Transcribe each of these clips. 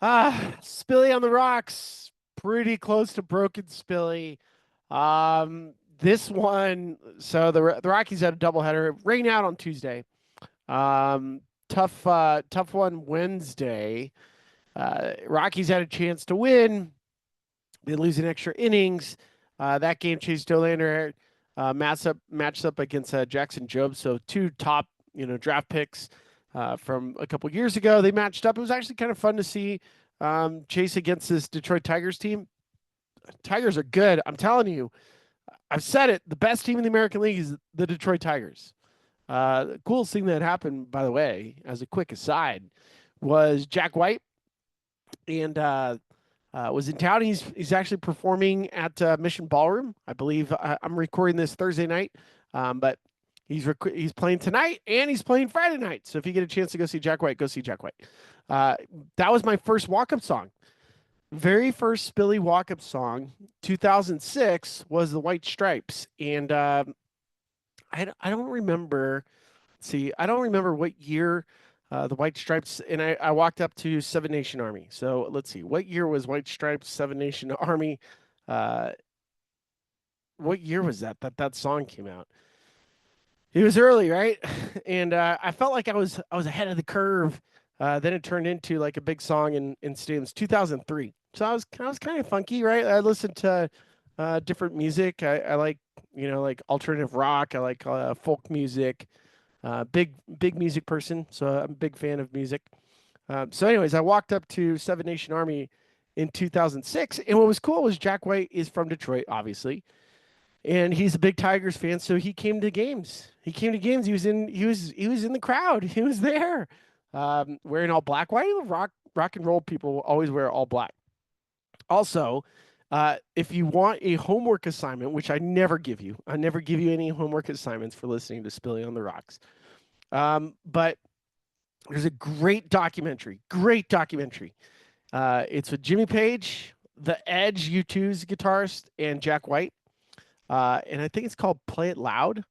Spilly on the rocks. Pretty close to broken Spilly. This one, so the Rockies had a doubleheader. Rain out on Tuesday. Um, tough one Wednesday. Rockies had a chance to win. They lose in extra innings. That game, Chase Dolander matched up against Jackson Jobe. So two top draft picks from a couple years ago. They matched up. It was actually kind of fun to see Chase against this Detroit Tigers team. Tigers are good. I'm telling you. I've said it. The best team in the American League is the Detroit Tigers. The coolest thing that happened, by the way, as a quick aside, was Jack White and was in town. He's actually performing at Mission Ballroom. I believe I'm recording this Thursday night, but he's playing tonight and he's playing Friday night. So if you get a chance to go see Jack White, go see Jack White. That was my first walk-up song. Very first Spilly walk-up song, 2006, was the White Stripes, and I don't remember. See, I don't remember what year the White Stripes, and I walked up to Seven Nation Army. So let's see, what year was White Stripes, Seven Nation Army? Uh, what year was that song came out? It was early, right? And I felt like I was ahead of the curve. Then it turned into like a big song in stadiums. 2003. So I was kind of funky, right? I listened to different music. I like like alternative rock. I like folk music. Big music person, so I'm a big fan of music. So, anyways, I walked up to Seven Nation Army in 2006, and what was cool was Jack White is from Detroit, obviously, and he's a big Tigers fan. So he came to games. He came to games. He was in the crowd. He was there, wearing all black. Why do rock and roll people always wear all black? Also, if you want a homework assignment, which I never give you any homework assignments for listening to Spilly on the Rocks. But there's a great documentary. It's with Jimmy Page, The Edge, U2's guitarist, and Jack White. And I think it's called Play It Loud.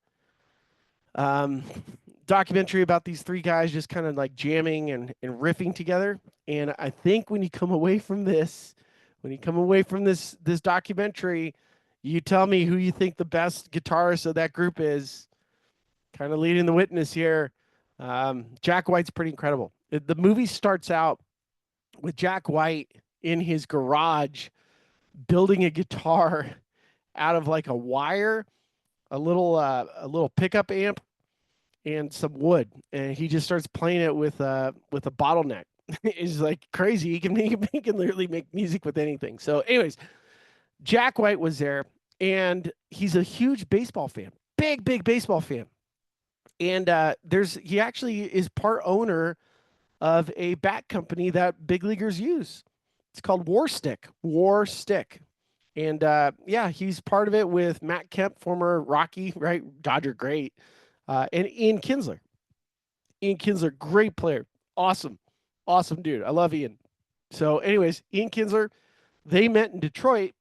Um, Documentary about these three guys just kind of like jamming and riffing together. And I think when you come away from this, this documentary, you tell me who you think the best guitarist of that group is. Kind of leading the witness here. Jack White's pretty incredible. The movie starts out with Jack White in his garage building a guitar out of like a wire, a little pickup amp, and some wood, and he just starts playing it with a bottleneck. It's like crazy. He can literally make music with anything. So, anyways, Jack White was there, and he's a huge baseball fan, big baseball fan. And he actually is part owner of a bat company that big leaguers use. It's called War Stick. And yeah, he's part of it with Matt Kemp, former Rocky, right? Dodger great. And Ian Kinsler. Ian Kinsler, great player. Awesome. Awesome dude. I love Ian. So, anyways, Ian Kinsler, they met in Detroit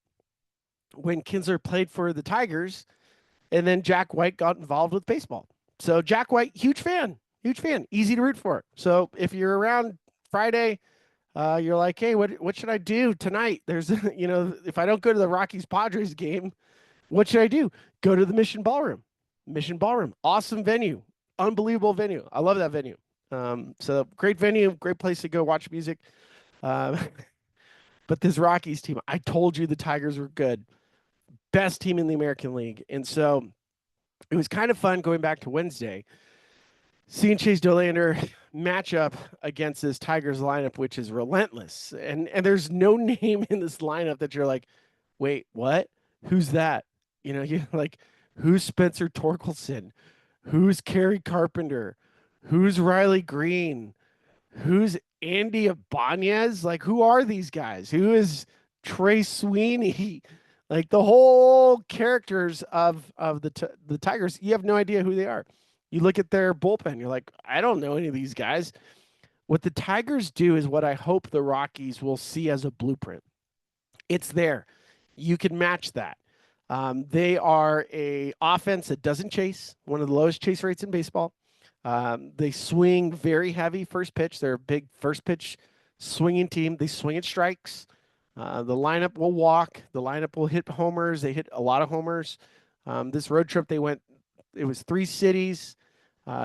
when Kinsler played for the Tigers, and then Jack White got involved with baseball. So Jack White, huge fan, easy to root for. So if you're around Friday, you're like, hey, what should I do tonight? There's, if I don't go to the Rockies Padres game, what should I do? Go to the Mission Ballroom. Mission Ballroom, awesome venue, unbelievable venue. I love that venue. So great venue, great place to go watch music. Uh, but this Rockies team, I told you the Tigers were good, best team in the American League, and so it was kind of fun going back to Wednesday, seeing Chase Dolander match up against this Tigers lineup, which is relentless. And there's no name in this lineup that you're like, wait, what? Who's that? You're like, who's Spencer Torkelson? Who's Kerry Carpenter? Who's Riley Green? Who's Andy Ibanez? Like, who are these guys? Who is Trey Sweeney? Like the whole characters of the Tigers, you have no idea who they are. You look at their bullpen, you're like, I don't know any of these guys. What the Tigers do is what I hope the Rockies will see as a blueprint. It's there. You can match that. They are a offense that doesn't chase, one of the lowest chase rates in baseball. They swing very heavy first pitch. They're a big first pitch swinging team. They swing at strikes. The lineup will walk. The lineup will hit homers. They hit a lot of homers. This road trip, it was 3 cities.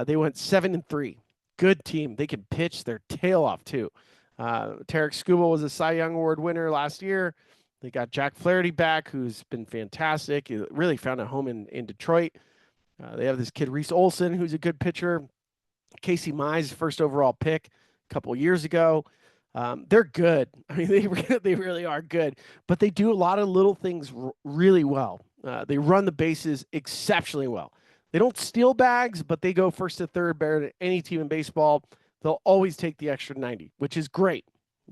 They went 7-3. Good team. They can pitch their tail off too. Tarek Skubal was a Cy Young Award winner last year. They got Jack Flaherty back, who's been fantastic. He really found a home in Detroit. They have this kid, Reese Olson, who's a good pitcher. Casey Mize, first overall pick a couple of years ago. They're good. I mean, they really are good, but they do a lot of little things really well. They run the bases exceptionally well. They don't steal bags, but they go first to third better than any team in baseball. They'll always take the extra 90, which is great.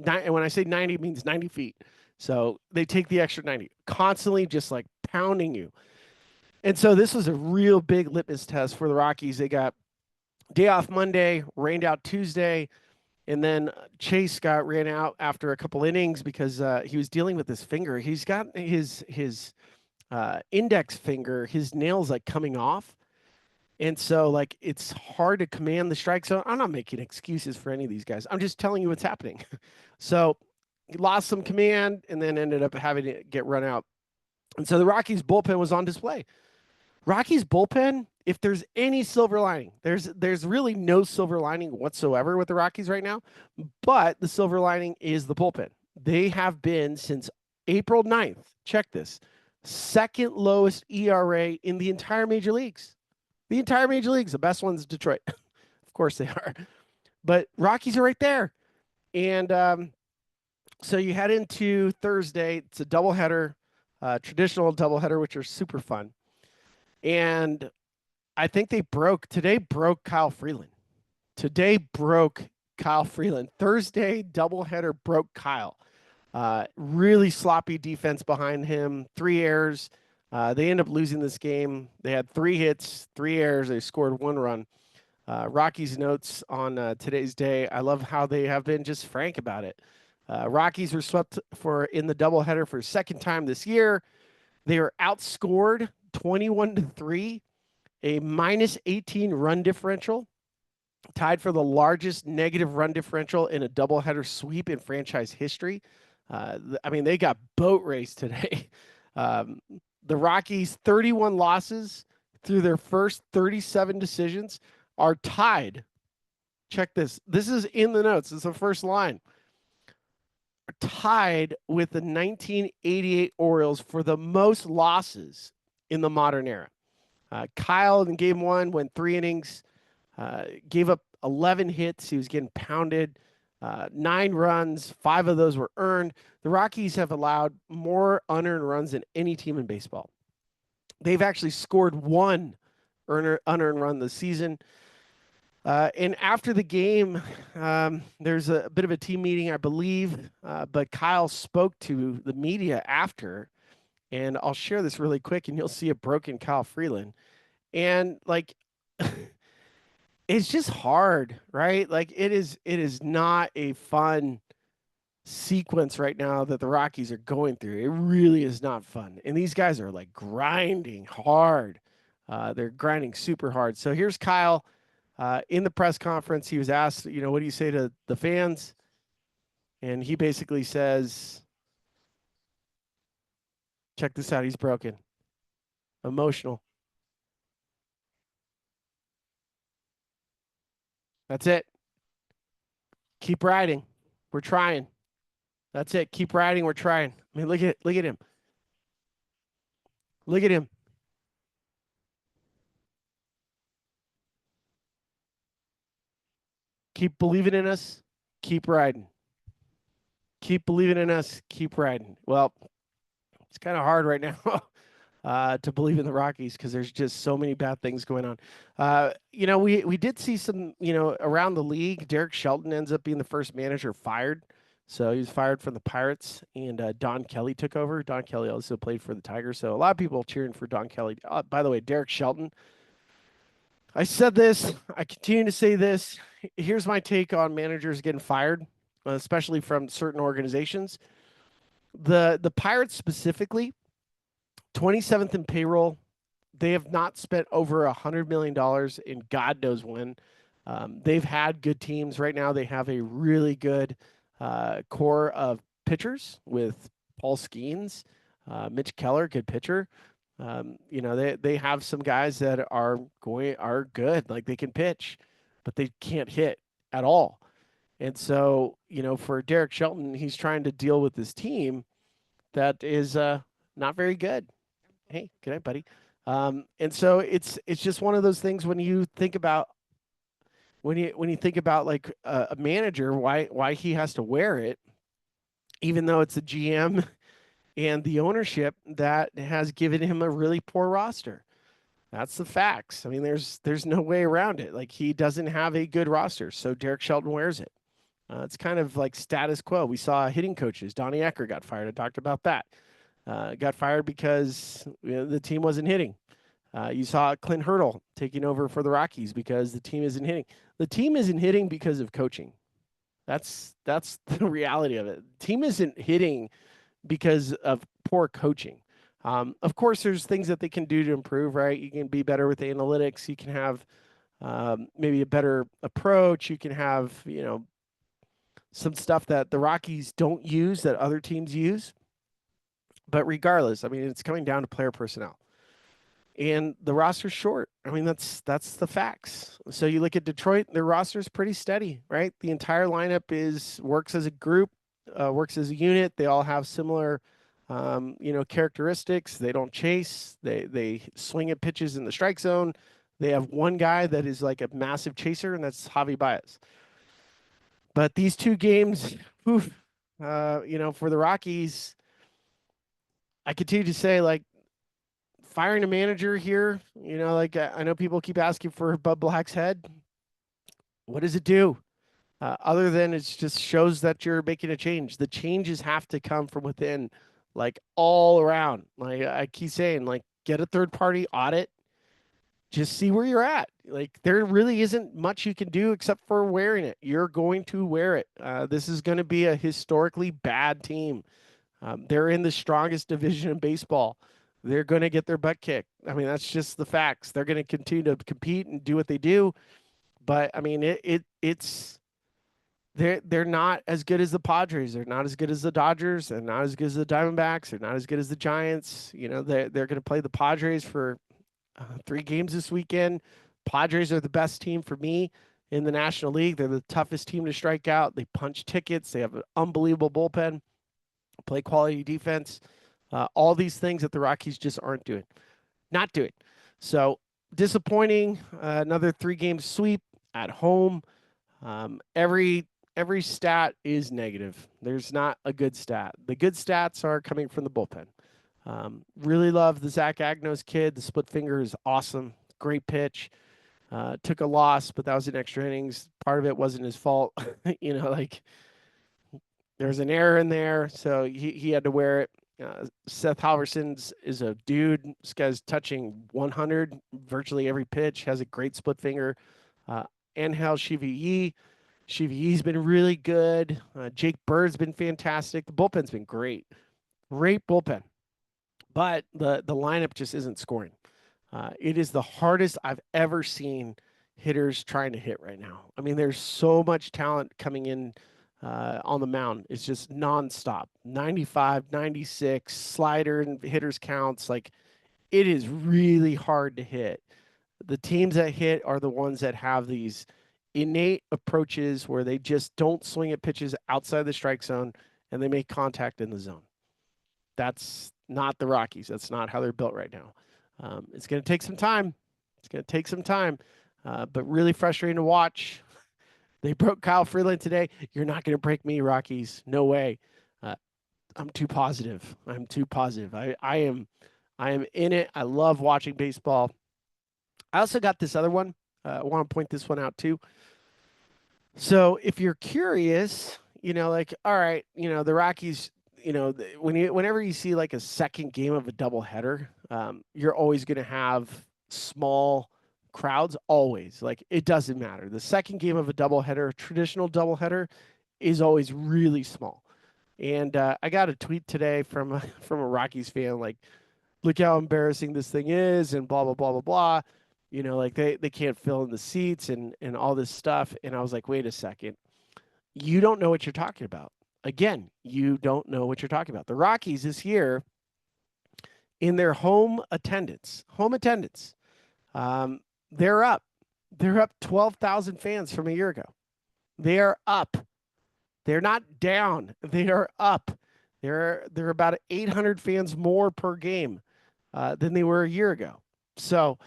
And when I say 90, it means 90 feet. So they take the extra 90, constantly just like pounding you. And so this was a real big litmus test for the Rockies. They got day off Monday, rained out Tuesday, and then Chase ran out after a couple innings because he was dealing with his finger. He's got his index finger, his nails like coming off. And so like it's hard to command the strike zone. I'm not making excuses for any of these guys. I'm just telling you what's happening. So he lost some command and then ended up having to get run out. And so the Rockies bullpen was on display. Rockies bullpen, if there's any silver lining, there's really no silver lining whatsoever with the Rockies right now, but the silver lining is the bullpen. They have been since April 9th, check this, second lowest ERA in the entire major leagues. The entire major leagues, the best one's Detroit. Of course they are. But Rockies are right there. And so you head into Thursday. It's a doubleheader, traditional doubleheader, which are super fun. And I think today broke Kyle Freeland. Today broke Kyle Freeland. Thursday doubleheader broke Kyle. Really sloppy defense behind him. 3 errors. They end up losing this game. They had 3 hits, 3 errors. They scored 1 run. Rockies notes on today's day. I love how they have been just frank about it. Rockies were swept in the doubleheader for a second time this year. They were outscored 21-3, a minus 18 run differential, tied for the largest negative run differential in a doubleheader sweep in franchise history. I mean, they got boat race today. The Rockies' 31 losses through their first 37 decisions are tied. Check this. This is in the notes. It's the first line. Are tied with the 1988 Orioles for the most losses in the modern era. Kyle in game 1 went 3 innings, gave up 11 hits. He was getting pounded. 9 runs, 5 of those were earned. The Rockies have allowed more unearned runs than any team in baseball. They've actually scored 1 unearned run this season. And after the game, there's a bit of a team meeting, I believe, but Kyle spoke to the media after, and I'll share this really quick, and you'll see a broken Kyle Freeland. And like, it's just hard, right? Like it is not a fun sequence right now that the Rockies are going through. It really is not fun. And these guys are like grinding hard. They're grinding super hard. So here's Kyle in the press conference. He was asked, what do you say to the fans? And he basically says, check this out. He's broken, emotional. That's it. Keep riding. We're trying. That's it. Keep riding. We're trying. I mean, look at him. Look at him. Keep believing in us. Keep riding. Keep believing in us. Keep riding. Well, it's kind of hard right now to believe in the Rockies because there's just so many bad things going on. We did see some, around the league. Derek Shelton ends up being the first manager fired. So he was fired from the Pirates, and Don Kelly took over. Don Kelly also played for the Tigers. So a lot of people cheering for Don Kelly. By the way, Derek Shelton, I said this. I continue to say this. Here's my take on managers getting fired, especially from certain organizations. The Pirates specifically, 27th in payroll. They have not spent over $100 million in God knows when. They've had good teams. Right now, they have a really good core of pitchers with Paul Skeens, Mitch Keller, good pitcher. They have some guys that are good, like they can pitch, but they can't hit at all. And so, for Derek Shelton, he's trying to deal with this team that is not very good. Hey, good night, buddy. And so it's just one of those things when you think about when you think about like a manager, why he has to wear it, even though it's the GM and the ownership that has given him a really poor roster. That's the facts. I mean, there's no way around it. Like he doesn't have a good roster, so Derek Shelton wears it. It's kind of like status quo. We saw hitting coaches. Donnie Ecker got fired. I talked about that. Got fired because the team wasn't hitting. You saw Clint Hurdle taking over for the Rockies because the team isn't hitting. The team isn't hitting because of coaching. That's the reality of it. The team isn't hitting because of poor coaching. Of course, there's things that they can do to improve, right? You can be better with analytics. You can have maybe a better approach. You can have, some stuff that the Rockies don't use that other teams use. But regardless, I mean, it's coming down to player personnel. And the roster's short. I mean, that's the facts. So you look at Detroit, their roster's pretty steady, right? The entire lineup works as a group, works as a unit. They all have similar, characteristics. They don't chase. They swing at pitches in the strike zone. They have one guy that is like a massive chaser, and that's Javi Baez. But these two games, oof, for the Rockies, I continue to say like firing a manager here, like I know people keep asking for Bud Black's head. What does it do? Other than it just shows that you're making a change. The changes have to come from within, like all around. Like I keep saying, like get a third party audit, just see where you're at. Like there really isn't much you can do except for wearing it. You're going to wear it. This is going to be a historically bad team. They're in the strongest division in baseball. They're going to get their butt kicked. I mean, that's just the facts. They're going to continue to compete and do what they do, but I mean, it's they're not as good as the Padres. They're not as good as the Dodgers. They're not as good as the Diamondbacks. They're not as good as the Giants. They're going to play the Padres for 3 games this weekend. Padres are the best team for me in the National League. They're the toughest team to strike out. They punch tickets. They have an unbelievable bullpen, play quality defense. All these things that the Rockies just aren't doing, not doing. So disappointing. Another 3-game sweep at home. Every stat is negative. There's not a good stat. The good stats are coming from the bullpen. Really love the Zach Agnos kid. The split finger is awesome. Great pitch. Took a loss, but that was in extra innings. Part of it wasn't his fault. Like there's an error in there, so he had to wear it. Seth Halverson's is a dude. This guy's touching 100 virtually every pitch. Has a great split finger. Angel Shiviyi. Shiviyi's been really good. Jake Bird's been fantastic. The bullpen's been great. Great bullpen. But the lineup just isn't scoring. It is the hardest I've ever seen hitters trying to hit right now. I mean, there's so much talent coming in on the mound. It's just nonstop. 95, 96, slider and hitters counts. Like it is really hard to hit. The teams that hit are the ones that have these innate approaches where they just don't swing at pitches outside the strike zone and they make contact in the zone. That's not the Rockies. That's not how they're built right now. It's going to take some time. It's going to take some time, but really frustrating to watch. They broke Kyle Freeland today. You're not going to break me, Rockies. No way. I'm too positive. I'm too positive. I am in it. I love watching baseball. I also got this other one. I want to point this one out too. So if you're curious, like, all right, the Rockies, whenever you see like a second game of a doubleheader, you're always going to have small crowds. Always, like it doesn't matter. The second game of a doubleheader, traditional doubleheader, is always really small. And I got a tweet today from from a Rockies fan, like, look how embarrassing this thing is, and blah blah blah blah blah. Like they can't fill in the seats and all this stuff. And I was like, wait a second. you don't know what you're talking about. Again, you don't know what you're talking about. The Rockies this year, in their home attendance, um, they're up. They're up 12,000 fans from a year ago. They are up. They're not down. They are up. They're about 800 fans more per game than they were a year ago. So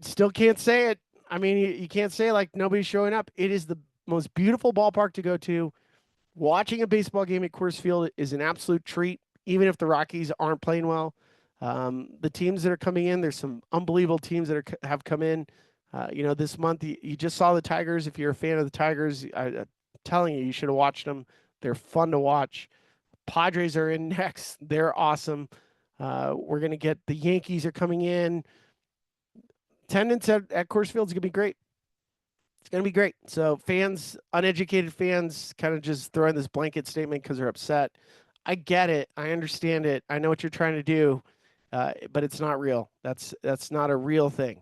still can't say it. I mean, you can't say like nobody's showing up. It is the most beautiful ballpark to go to. Watching a baseball game at Coors Field is an absolute treat, even if the Rockies aren't playing well. The teams that are coming in, there's some unbelievable teams that have come in. This month you just saw the Tigers. If you're a fan of the Tigers, I'm telling you, you should have watched them. They're fun to watch. Padres are in next. They're awesome. We're gonna get the Yankees are coming in. Attendance at Coors Field is gonna be great. It's going to be great. So fans, uneducated fans, kind of just throwing this blanket statement because they're upset. I get it. I understand it. I know what you're trying to do, but it's not real. That's not a real thing.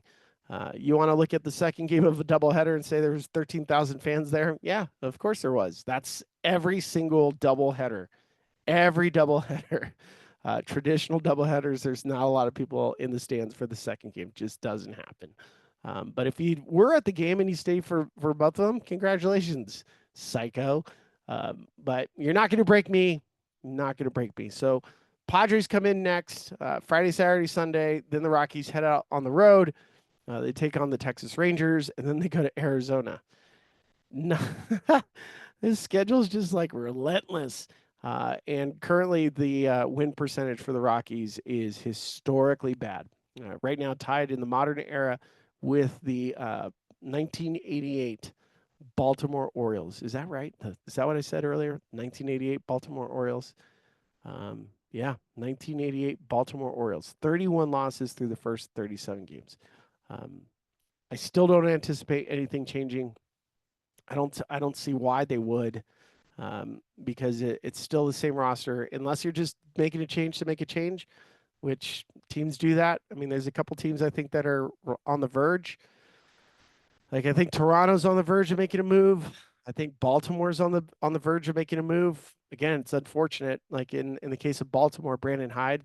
You want to look at the second game of a doubleheader and say there was 13,000 fans there? Yeah, of course there was. That's every single doubleheader. Every doubleheader. Traditional doubleheaders, there's not a lot of people in the stands for the second game. Just doesn't happen. But if you were at the game and you stayed for both of them, congratulations, psycho. But you're not going to break me. Not going to break me. So Padres come in next, Friday, Saturday, Sunday. Then the Rockies head out on the road. They take on the Texas Rangers, and then they go to Arizona. No, this schedule is just like relentless. And currently, the win percentage for the Rockies is historically bad. Right now, tied in the modern era with the 1988 Baltimore Orioles. Is that right? Is that what I said earlier? 1988 Baltimore Orioles. Yeah, 1988 Baltimore Orioles. 31 losses through the first 37 games. I still don't anticipate anything changing. I don't see why they would, because it's still the same roster unless you're just making a change to make a change, which teams do that. I mean, there's a couple teams I think that are on the verge. Like I think Toronto's on the verge of making a move. I think Baltimore's on the verge of making a move. Again, it's unfortunate. Like in the case of Baltimore, Brandon Hyde,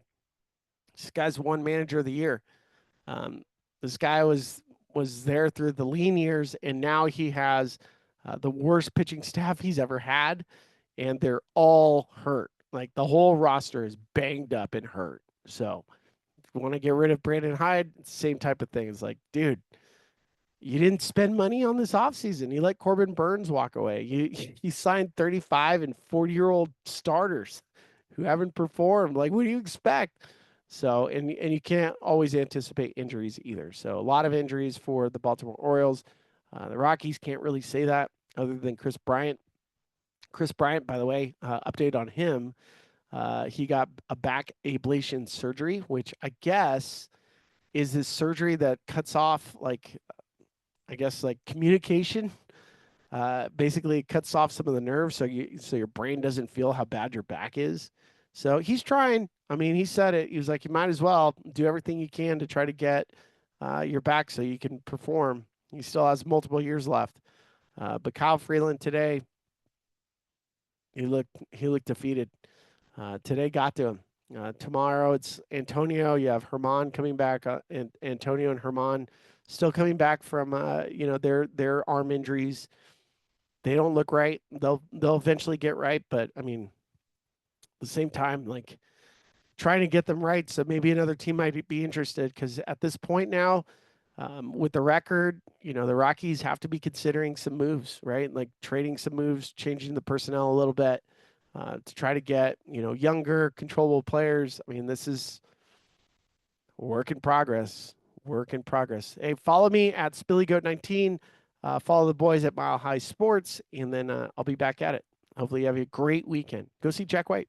this guy's won manager of the year. Um, this guy was there through the lean years, and now he has the worst pitching staff he's ever had, and they're all hurt. Like the whole roster is banged up and hurt. So if you want to get rid of Brandon Hyde, same type of thing. It's like, dude, you didn't spend money on this offseason. You let Corbin Burns walk away. You signed 35 and 40-year-old starters who haven't performed. Like, what do you expect? So, and you can't always anticipate injuries either. So, a lot of injuries for the Baltimore Orioles. The Rockies can't really say that other than Chris Bryant. Chris Bryant, by the way, update on him. He got a back ablation surgery, which I guess is this surgery that cuts off like communication. Basically, it cuts off some of the nerves, so your brain doesn't feel how bad your back is. So he's trying. I mean, he said it. He was like, you might as well do everything you can to try to get your back so you can perform. He still has multiple years left. But Kyle Freeland today, he looked defeated. Today got to him. Tomorrow it's Antonio. You have Herman coming back, and Antonio and Herman still coming back from their arm injuries. They don't look right. They'll eventually get right, but I mean, at the same time, like trying to get them right, so maybe another team might be interested. Because at this point now, with the record, the Rockies have to be considering some moves, right? Like trading some moves, changing the personnel a little bit to try to get younger, controllable players. I mean, this is work in progress. Work in progress. Hey, follow me at SpillyGoat19. Follow the boys at Mile High Sports, and then I'll be back at it. Hopefully, you have a great weekend. Go see Jack White.